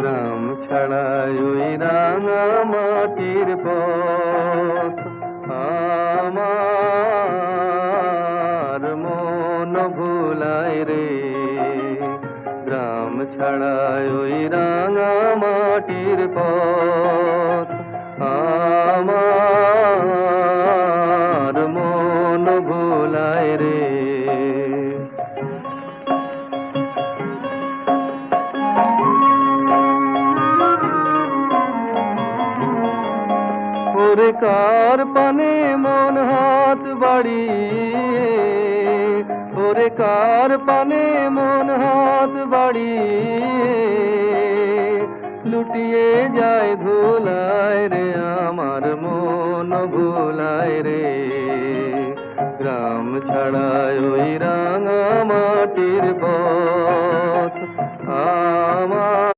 গ্রাম ছাড়াই ওই রাঙা মাটির পথ আমার মন ভুলায় রে। গ্রাম ছাড়াই ওই রাঙা মাটির পথ আমার মন ভুলায় রে। ওরে কার পানে মন হাত বাড়িয়ে, ওরে কার পানে মন হাত বাড়িয়ে লুটিয়ে যায় ধুলায় রে, আমার মন ভুলায় রে। গ্রাম ছাড়ায় ওই রাঙা মাটির পথ আমার